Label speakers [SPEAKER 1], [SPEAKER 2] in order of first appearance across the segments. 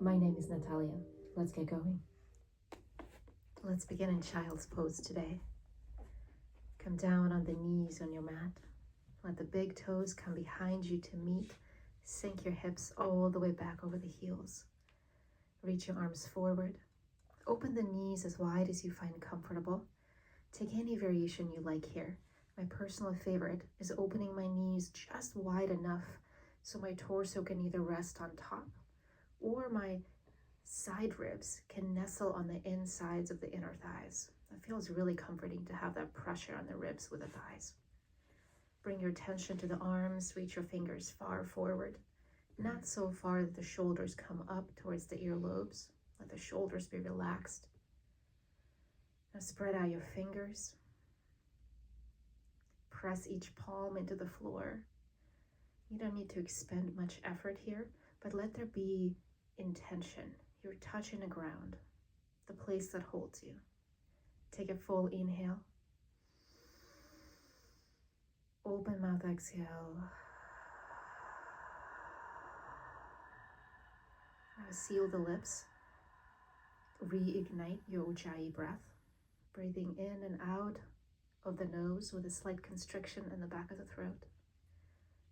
[SPEAKER 1] My name is Natalia. Let's get going. Let's begin in child's pose today. Come down on the knees on your mat. Let the big toes come behind you to meet. Sink your hips all the way back over the heels. Reach your arms forward. Open the knees as wide as you find comfortable. Take any variation you like here. My personal favorite is opening my knees just wide enough so my torso can either rest on top or my side ribs can nestle on the insides of the inner thighs. It feels really comforting to have that pressure on the ribs with the thighs. Bring your attention to the arms, reach your fingers far forward, not so far that the shoulders come up towards the earlobes. Let the shoulders be relaxed. Now spread out your fingers. Press each palm into the floor. You don't need to expend much effort here, but let there be intention. You're touching the ground, the place that holds you. Take a full inhale. Open mouth exhale. Now seal the lips. Reignite your Ujjayi breath. Breathing in and out of the nose with a slight constriction in the back of the throat.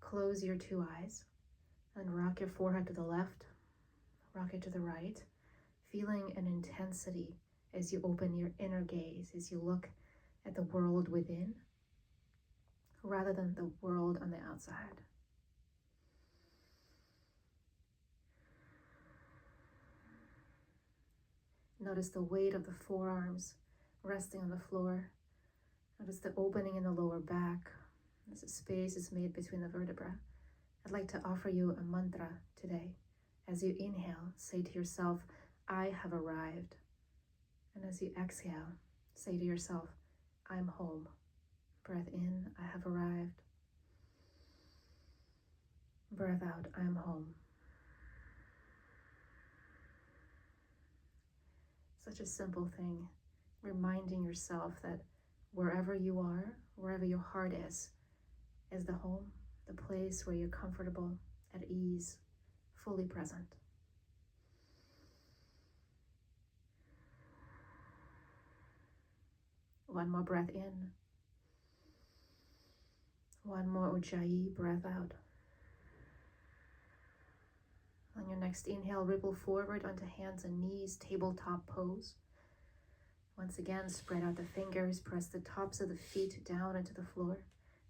[SPEAKER 1] Close your two eyes and rock your forehead to the left, rock it to the right, feeling an intensity as you open your inner gaze, as you look at the world within rather than the world on the outside. Notice the weight of the forearms resting on the floor. Notice the opening in the lower back as the space is made between the vertebrae. I'd like to offer you a mantra today. As you inhale, say to yourself, I have arrived. And as you exhale, say to yourself, I'm home. Breath in, I have arrived. Breath out, I'm home. Such a simple thing, reminding yourself that wherever you are, wherever your heart is the home, the place where you're comfortable, at ease, fully present. One more breath in. One more Ujjayi breath out. On your next inhale, ripple forward onto hands and knees, tabletop pose. Once again, spread out the fingers, press the tops of the feet down into the floor.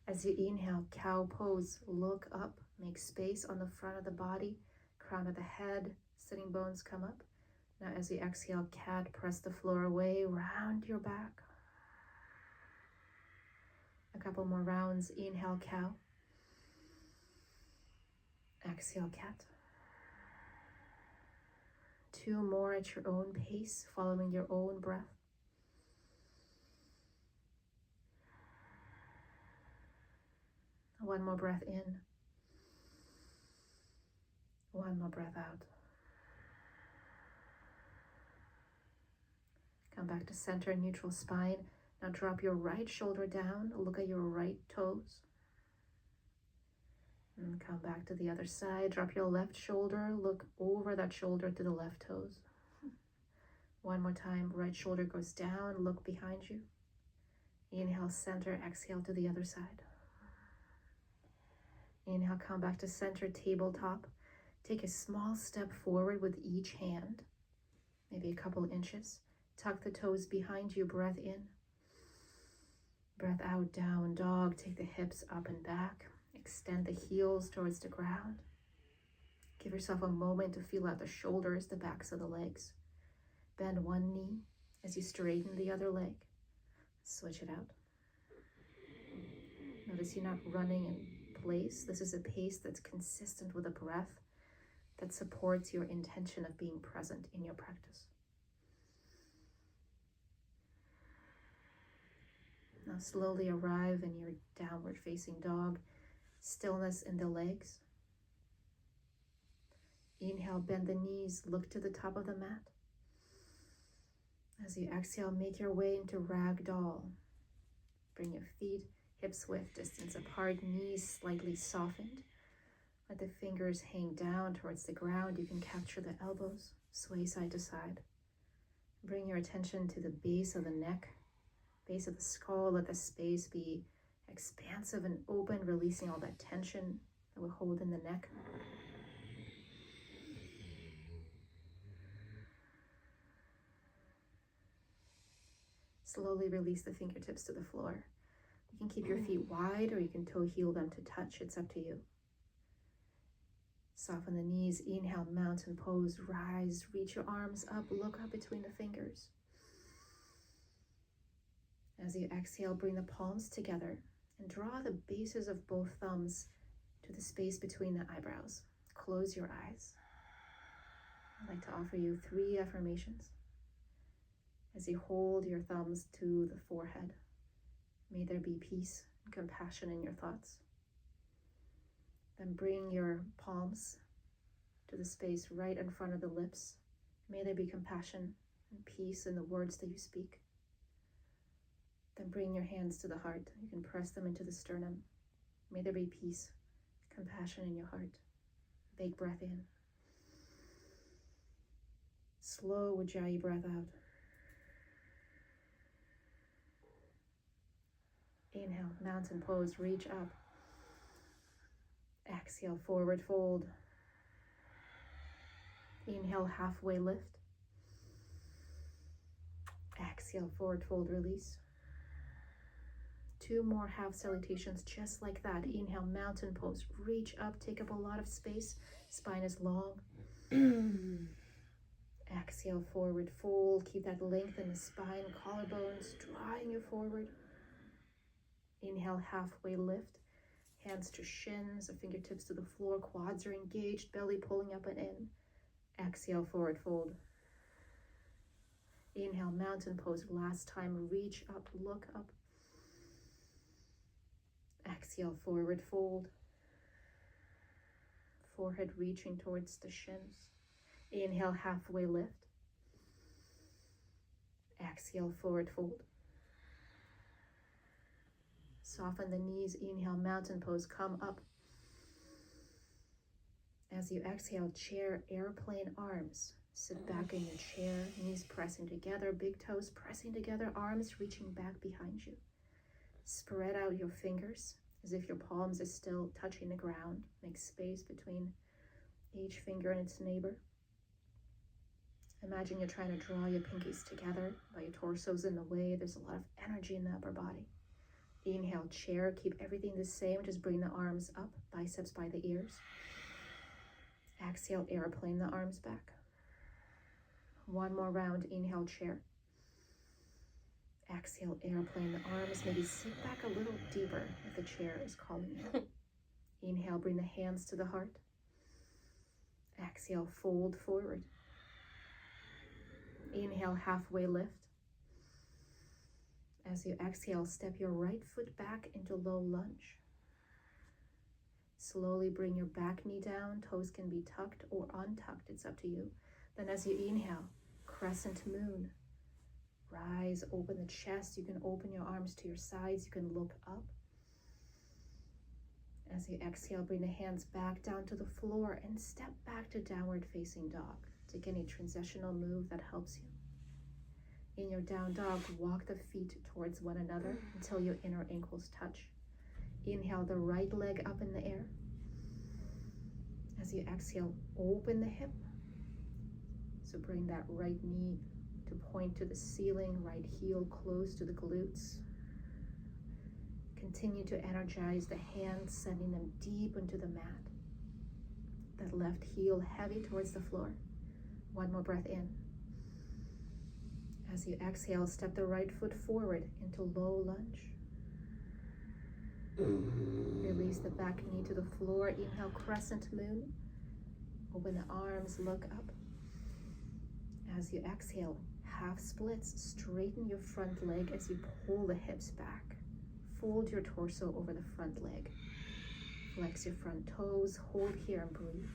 [SPEAKER 1] As you inhale, cow pose, look up, make space on the front of the body, crown of the head, sitting bones come up. Now as you exhale, cat, press the floor away, round your back. A couple more rounds, inhale, cow. Exhale, cat. Two more at your own pace, following your own breath. One more breath in. One more breath out. Come back to center, neutral spine. Now drop your right shoulder down. Look at your right toes. And come back to the other side. Drop your left shoulder. Look over that shoulder to the left toes. One more time. Right shoulder goes down. Look behind you. Inhale, center. Exhale to the other side. Inhale, come back to center, tabletop. Take a small step forward with each hand, maybe a couple inches. Tuck the toes behind you, breath in. Breath out, down dog. Take the hips up and back. Extend the heels towards the ground. Give yourself a moment to feel out the shoulders, the backs of the legs. Bend one knee as you straighten the other leg. Switch it out. Notice you're not running in place. This is a pace that's consistent with a breath that supports your intention of being present in your practice. Now slowly arrive in your downward facing dog. Stillness in the legs. Inhale, bend the knees, look to the top of the mat. As you exhale, make your way into ragdoll. Bring your feet hips width distance apart, knees slightly softened. Let the fingers hang down towards the ground. You can capture the elbows, sway side to side. Bring your attention to the base of the neck, base of the skull. Let the space be expansive and open, releasing all that tension that we hold in the neck. Slowly release the fingertips to the floor. You can keep your feet wide or you can toe heel them to touch. It's up to you. Soften the knees. Inhale, mountain pose. Rise, reach your arms up. Look up between the fingers. As you exhale, bring the palms together and draw the bases of both thumbs to the space between the eyebrows. Close your eyes. I'd like to offer you 3 affirmations. As you hold your thumbs to the forehead, may there be peace and compassion in your thoughts. Then bring your palms to the space right in front of the lips. May there be compassion and peace in the words that you speak. Then bring your hands to the heart. You can press them into the sternum. May there be peace, compassion in your heart. Big breath in. Slow Ujjayi breath out. Inhale, mountain pose, reach up. Exhale, forward fold. Inhale, halfway lift. Exhale, forward fold, release. 2 more half salutations just like that. Inhale, mountain pose, reach up, take up a lot of space. Spine is long. Exhale, forward fold. Keep that length in the spine, collarbones, drawing you forward. Inhale, halfway lift. Hands to shins, the fingertips to the floor, quads are engaged, belly pulling up and in. Exhale, forward fold. Inhale, mountain pose, last time, reach up, look up. Exhale, forward fold. Forehead reaching towards the shins. Inhale, halfway lift. Exhale, forward fold. Soften the knees. Inhale, mountain pose, come up. As you exhale, chair, airplane arms. Sit back in your chair, knees pressing together, big toes pressing together, arms reaching back behind you. Spread out your fingers as if your palms are still touching the ground. Make space between each finger and its neighbor. Imagine you're trying to draw your pinkies together, but your torso's in the way. There's a lot of energy in the upper body. Inhale, chair, keep everything the same. Just bring the arms up, biceps by the ears. Exhale, airplane the arms back. 1 more round. Inhale, chair. Exhale, airplane the arms. Maybe sit back a little deeper if the chair is calling you. Inhale, bring the hands to the heart. Exhale, fold forward. Inhale, halfway lift. As you exhale, step your right foot back into low lunge. Slowly bring your back knee down. Toes can be tucked or untucked. It's up to you. Then as you inhale, crescent moon. Rise, open the chest. You can open your arms to your sides. You can look up. As you exhale, bring the hands back down to the floor and step back to downward facing dog. Take any transitional move that helps you. In your down dog, walk the feet towards one another until your inner ankles touch. Inhale the right leg up in the air. As you exhale, open the hip. So bring that right knee to point to the ceiling, right heel close to the glutes. Continue to energize the hands, sending them deep into the mat. That left heel heavy towards the floor. 1 more breath in. As you exhale, step the right foot forward into low lunge. Release the back knee to the floor. Inhale, crescent moon. Open the arms, look up. As you exhale, half splits. Straighten your front leg as you pull the hips back. Fold your torso over the front leg. Flex your front toes. Hold here and breathe.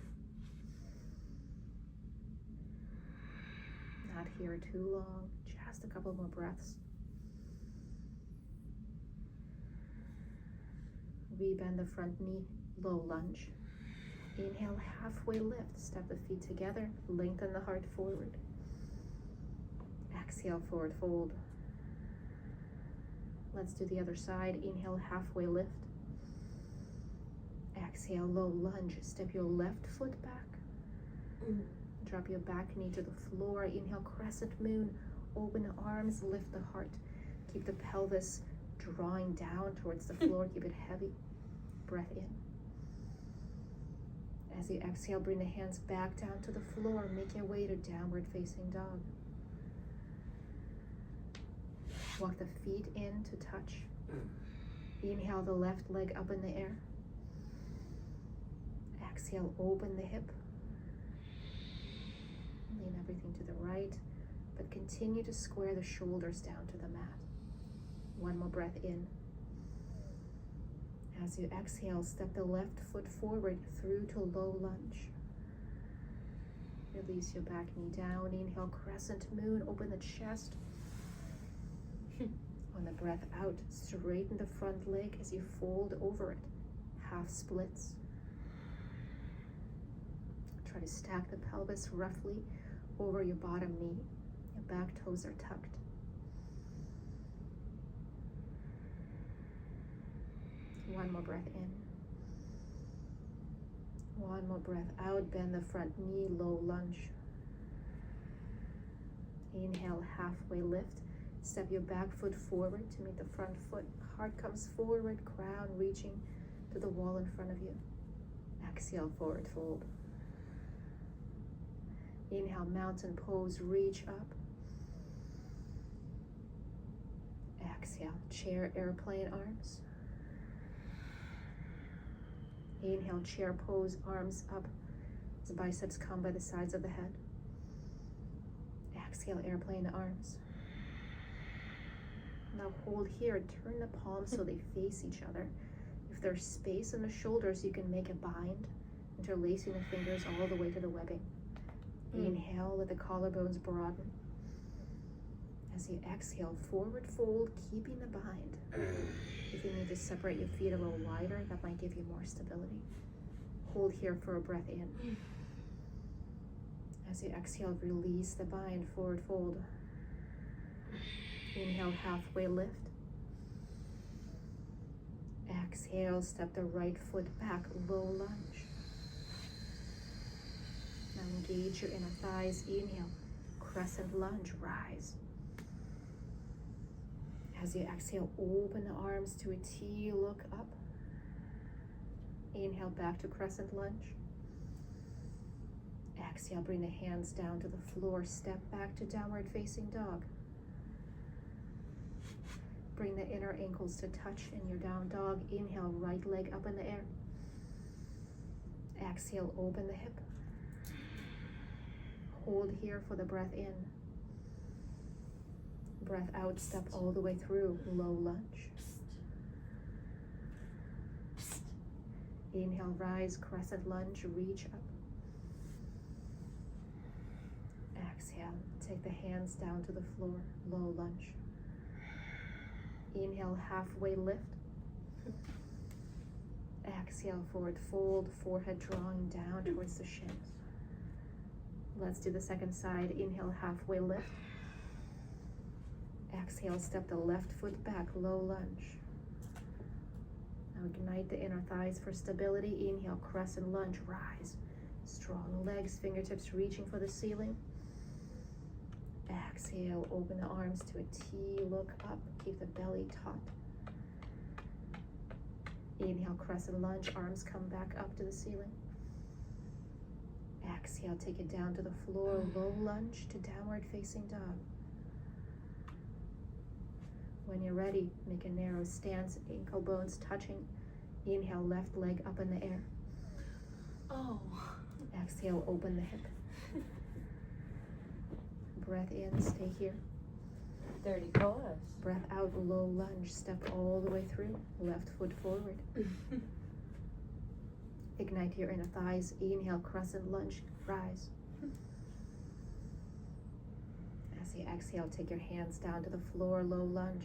[SPEAKER 1] Not here too long. Just a couple more breaths. Rebend the front knee, low lunge. Inhale, halfway lift. Step the feet together. Lengthen the heart forward. Exhale, forward fold. Let's do the other side. Inhale, halfway lift. Exhale, low lunge. Step your left foot back. Drop your back knee to the floor. Inhale, crescent moon. Open the arms, lift the heart. Keep the pelvis drawing down towards the floor. Keep it heavy. Breath in. As you exhale, bring the hands back down to the floor. Make your way to downward facing dog. Walk the feet in to touch. Inhale the left leg up in the air. Exhale, open the hip. Lean everything to the right, but continue to square the shoulders down to the mat. One more breath in. As you exhale, step the left foot forward through to low lunge. Release your back knee down. Inhale, crescent moon. Open the chest. On the breath out, straighten the front leg as you fold over it. Half splits. Try to stack the pelvis roughly over your bottom knee. Your back toes are tucked. One more breath in. One more breath out. Bend the front knee, low lunge. Inhale, halfway lift. Step your back foot forward to meet the front foot. Heart comes forward, crown reaching to the wall in front of you. Exhale, forward fold. Inhale, mountain pose, reach up. Exhale, chair, airplane arms. Inhale, chair pose, arms up as the biceps come by the sides of the head. Exhale, airplane arms. Now hold here, turn the palms so they face each other. If there's space in the shoulders, you can make a bind, interlacing the fingers all the way to the webbing. Inhale, let the collarbones broaden. As you exhale, forward fold, keeping the bind. If you need to separate your feet a little wider, that might give you more stability. Hold here for a breath in. As you exhale, release the bind, forward fold. Inhale, halfway lift. Exhale, step the right foot back, low lunge. Now engage your inner thighs. Inhale, crescent lunge, rise. As you exhale, open the arms to a T, look up. Inhale, back to crescent lunge. Exhale, bring the hands down to the floor, step back to downward facing dog. Bring the inner ankles to touch in your down dog. Inhale, right leg up in the air. Exhale, open the hip. Hold here for the breath in. Breath out, step all the way through, low lunge. Inhale, rise, crescent lunge, reach up. Exhale, take the hands down to the floor, low lunge. Inhale, halfway lift. Exhale, forward fold, forehead drawing down towards the shins. Let's do the second side. Inhale, halfway lift. Exhale, step the left foot back, low lunge. Now ignite the inner thighs for stability. Inhale, crescent lunge, rise. Strong legs, fingertips reaching for the ceiling. Exhale, open the arms to a T, look up, keep the belly taut. Inhale, crescent lunge, arms come back up to the ceiling. Exhale, take it down to the floor, low lunge to downward facing dog. When you're ready, make a narrow stance, ankle bones touching. Inhale, left leg up in the air.
[SPEAKER 2] Oh.
[SPEAKER 1] Exhale, open the hip. Breath in, stay here.
[SPEAKER 2] 30 pause.
[SPEAKER 1] Breath out, low lunge, step all the way through, left foot forward. Ignite your inner thighs. Inhale, crescent lunge, rise. As you exhale, take your hands down to the floor, low lunge.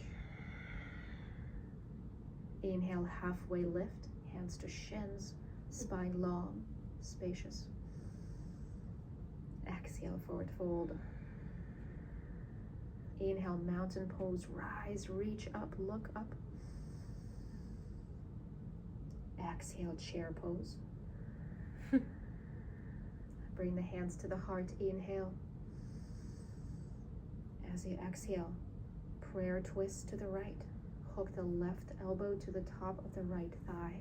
[SPEAKER 1] Inhale, halfway lift, hands to shins, spine long. spacious. Exhale, forward fold. Inhale, mountain pose, rise, reach up, look up. Exhale, chair pose. Bring the hands to the heart, inhale. As you exhale, prayer twist to the right. Hook the left elbow to the top of the right thigh.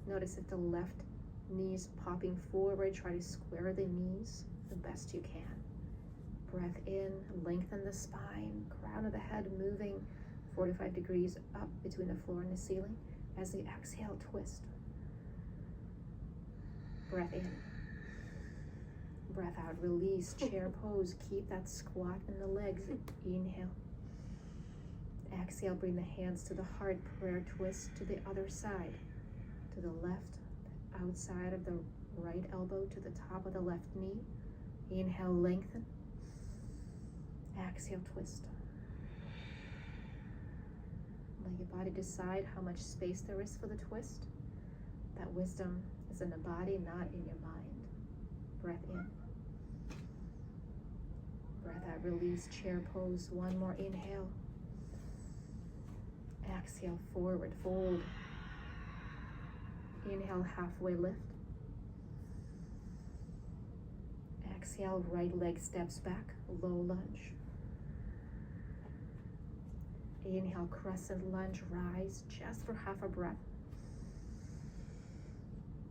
[SPEAKER 1] Notice if the left knee is popping forward, try to square the knees the best you can. Breath in, lengthen the spine, crown of the head moving 45 degrees up between the floor and the ceiling. As you exhale, twist. Breath in. Breath out, release, chair pose. Keep that squat in the legs. Inhale. Exhale, bring the hands to the heart. Prayer twist to the other side. To the left, outside of the right elbow to the top of the left knee. Inhale, lengthen. Exhale, twist. Let your body decide how much space there is for the twist. That wisdom is in the body, not in your mind. Breath in. Breath out, release, chair pose. One more inhale. Exhale, forward fold. Inhale, halfway lift. Exhale, right leg steps back, low lunge. Inhale, crescent lunge, rise just for half a breath.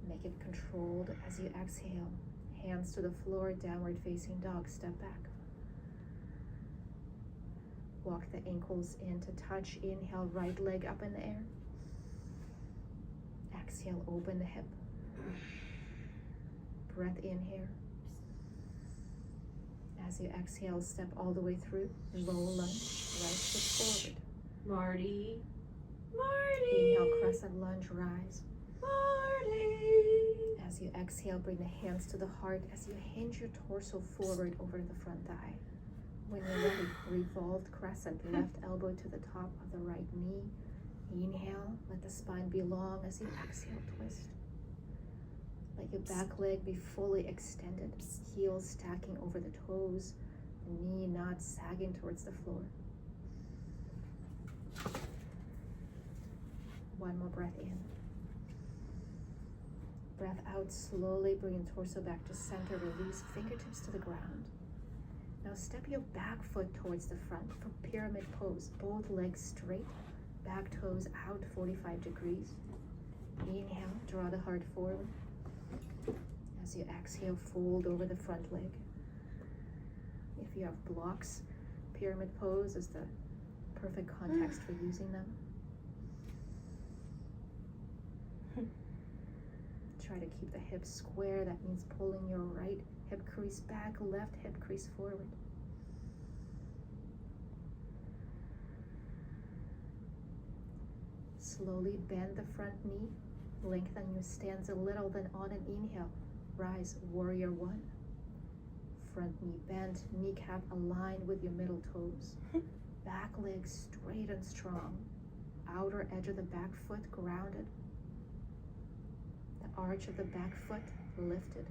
[SPEAKER 1] Make it controlled as you exhale. Hands to the floor, downward facing dog, step back. Walk the ankles in to touch. Inhale, right leg up in the air. Exhale, open the hip. Breath in here. As you exhale, step all the way through. Low lunge, right foot forward.
[SPEAKER 2] Marty. Marty.
[SPEAKER 1] Inhale, crescent lunge, rise.
[SPEAKER 2] Marty.
[SPEAKER 1] As you exhale, bring the hands to the heart as you hinge your torso forward over the front thigh. When you're ready, revolved crescent, left elbow to the top of the right knee. Inhale, let the spine be long as you exhale, twist. Let your back leg be fully extended, heels stacking over the toes, the knee not sagging towards the floor. One more breath in. Breath out, slowly bring your torso back to center, release fingertips to the ground. Now step your back foot towards the front for pyramid pose. Both legs straight, back toes out 45 degrees. Inhale, draw the heart forward. As you exhale, fold over the front leg. If you have blocks, pyramid pose is the perfect context for using them. Try to keep the hips square. That means pulling your right hip crease back, left hip crease forward. Slowly bend the front knee. Lengthen your stance a little, then on an inhale, rise, warrior one. Front knee bent, kneecap aligned with your middle toes. Back leg straight and strong. Outer edge of the back foot grounded. The arch of the back foot lifted.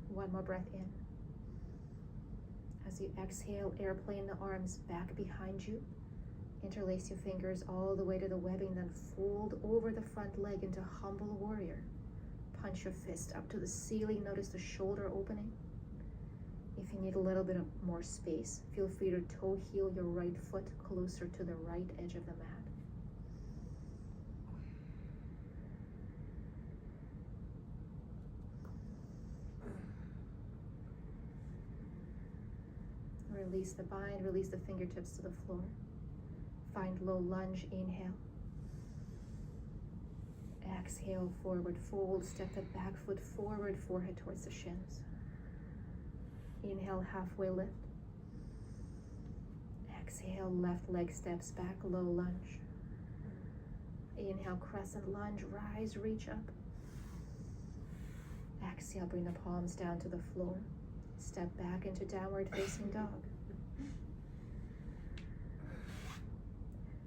[SPEAKER 1] One more breath in. As you exhale, airplane the arms back behind you. Interlace your fingers all the way to the webbing, then fold over the front leg into humble warrior. Punch your fist up to the ceiling. Notice the shoulder opening. If you need a little bit of more space, feel free to toe heel your right foot closer to the right edge of the mat. Release the bind, release the fingertips to the floor. Find low lunge, inhale. Exhale, forward fold, step the back foot forward, forehead towards the shins. Inhale, halfway lift. Exhale, left leg steps back, low lunge. Inhale, crescent lunge, rise, reach up. Exhale, bring the palms down to the floor. Step back into downward facing dog.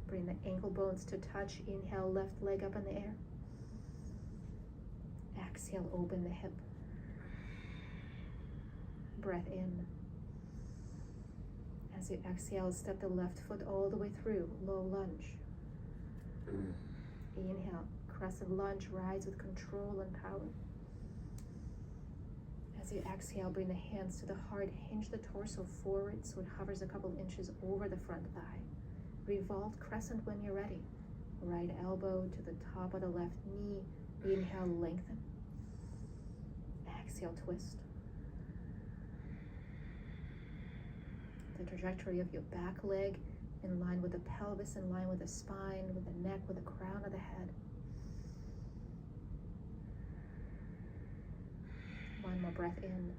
[SPEAKER 1] Bring the ankle bones to touch. Inhale, left leg up in the air. Exhale, open the hip. Breath in. As you exhale, step the left foot all the way through, low lunge. Inhale, crescent lunge, rise with control and power. As you exhale, bring the hands to the heart, hinge the torso forward so it hovers a couple inches over the front thigh. Revolve crescent when you're ready. Right elbow to the top of the left knee. Inhale, lengthen. Exhale, twist. The trajectory of your back leg in line with the pelvis, in line with the spine, with the neck, with the crown of the head. One more breath in.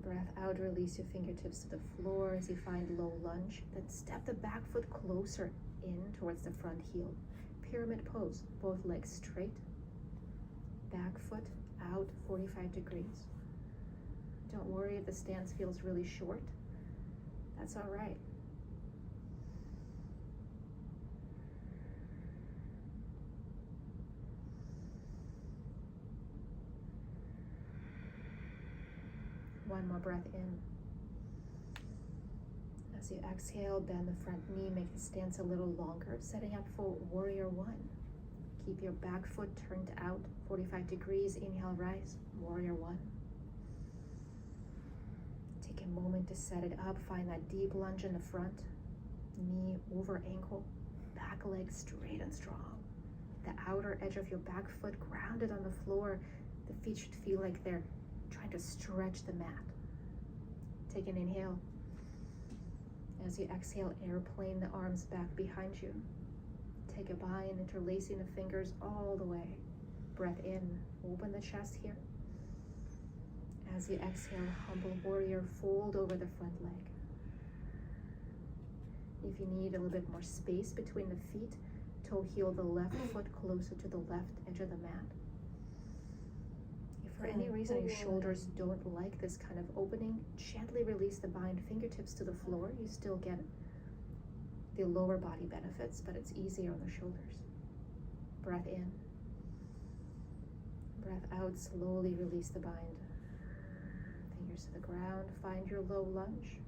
[SPEAKER 1] Breath out, release your fingertips to the floor as you find low lunge. Then step the back foot closer in towards the front heel. Pyramid pose, both legs straight. Back foot out 45 degrees. Don't worry if the stance feels really short. That's all right. One more breath in. As you exhale, bend the front knee, make the stance a little longer, setting up for warrior one. Keep your back foot turned out 45 degrees. Inhale, rise, warrior one. Take a moment to set it up. Find that deep lunge in the front, knee over ankle, back leg straight and strong. The outer edge of your back foot grounded on the floor. The feet should feel like they're trying to stretch the mat. Take an inhale. As you exhale, airplane the arms back behind you. Take a bind, interlacing the fingers all the way. Breath in, open the chest here. As you exhale, humble warrior, fold over the front leg. If you need a little bit more space between the feet, toe heel the left foot closer to the left edge of the mat. If for any reason your shoulders don't like this kind of opening, gently release the bind, fingertips to the floor. You still get the lower body benefits, but it's easier on the shoulders. Breath in. Breath out, slowly release the bind. Fingers to the ground, find your low lunge.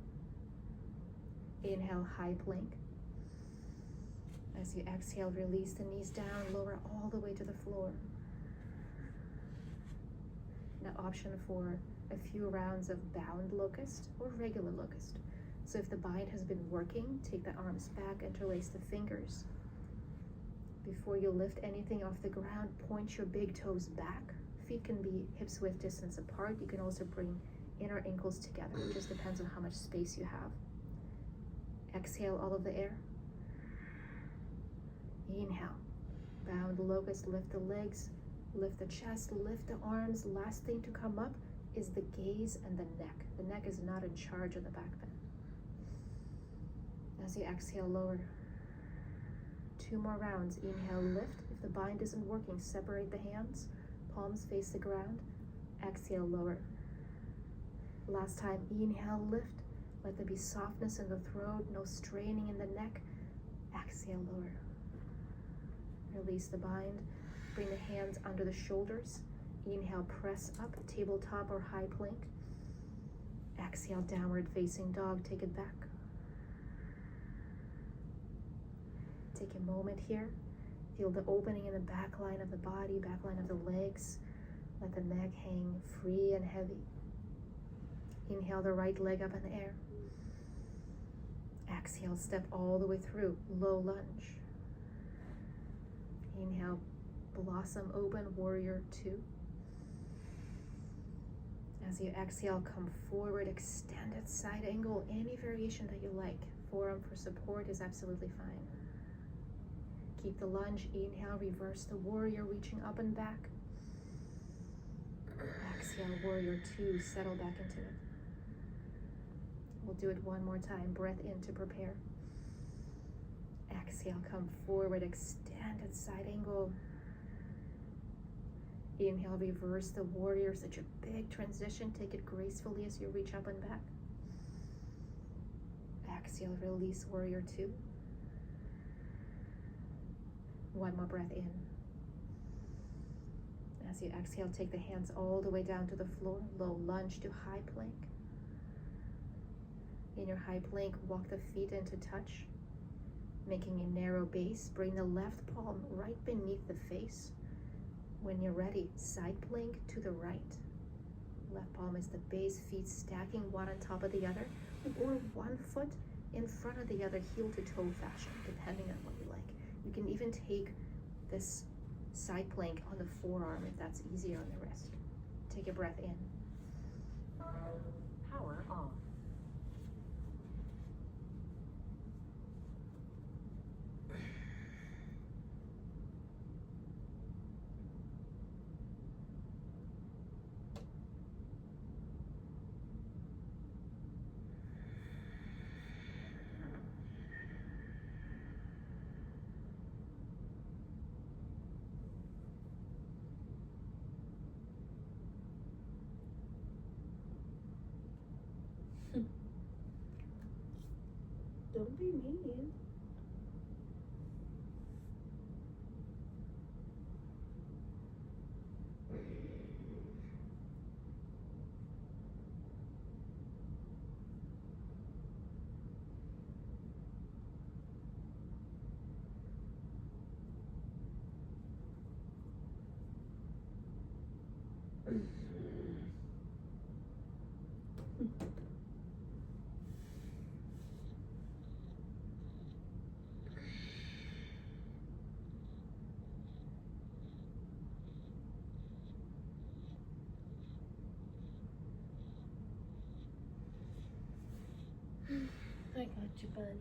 [SPEAKER 1] Inhale, high plank. As you exhale, release the knees down, lower all the way to the floor. Now option for a few rounds of bound locust or regular locust. So if the bind has been working, take the arms back, interlace the fingers. Before you lift anything off the ground, point your big toes back. Feet can be hips width distance apart. You can also bring inner ankles together. It just depends on how much space you have. Exhale all of the air. Inhale. Bound locust, lift the legs, lift the chest, lift the arms. Last thing to come up is the gaze and the neck. The neck is not in charge of the back bend. As you exhale, lower. 2 more rounds. Inhale, lift. If the bind isn't working, separate the hands. Palms face the ground. Exhale, lower. Last time, inhale, lift. Let there be softness in the throat, no straining in the neck. Exhale, lower. Release the bind. Bring the hands under the shoulders. Inhale, press up, tabletop or high plank. Exhale, downward facing dog. Take it back. Take a moment here. Feel the opening in the back line of the body, back line of the legs. Let the neck hang free and heavy. Inhale the right leg up in the air. Exhale, step all the way through, low lunge. Inhale, blossom open, warrior two. As you exhale, come forward, extended side angle, any variation that you like. Forearm for support is absolutely fine. Keep the lunge, inhale, reverse the warrior, reaching up and back. Exhale, warrior two, settle back into it. We'll do it one more time. Breath in to prepare. Exhale, come forward, extended side angle. Inhale, reverse the warrior, such a big transition. Take it gracefully as you reach up and back. Exhale, release warrior two. One more breath in. As you exhale, take the hands all the way down to the floor. Low lunge to high plank. In your high plank, walk the feet into touch, making a narrow base. Bring the left palm right beneath the face. When you're ready, side plank to the right. Left palm is the base, feet stacking one on top of the other, or one foot in front of the other, heel to toe fashion, depending on what you like. You can even take this side plank on the forearm if that's easier on the wrist. Take a breath in.
[SPEAKER 2] Power off. Don't be mean. I got you, buddy.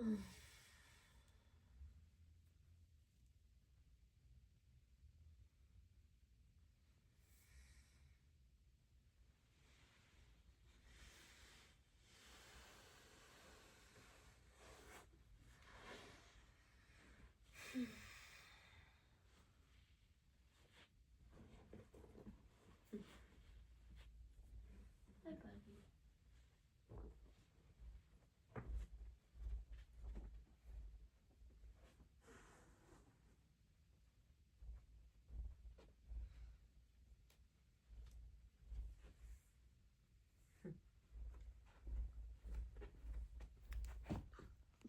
[SPEAKER 2] Mm.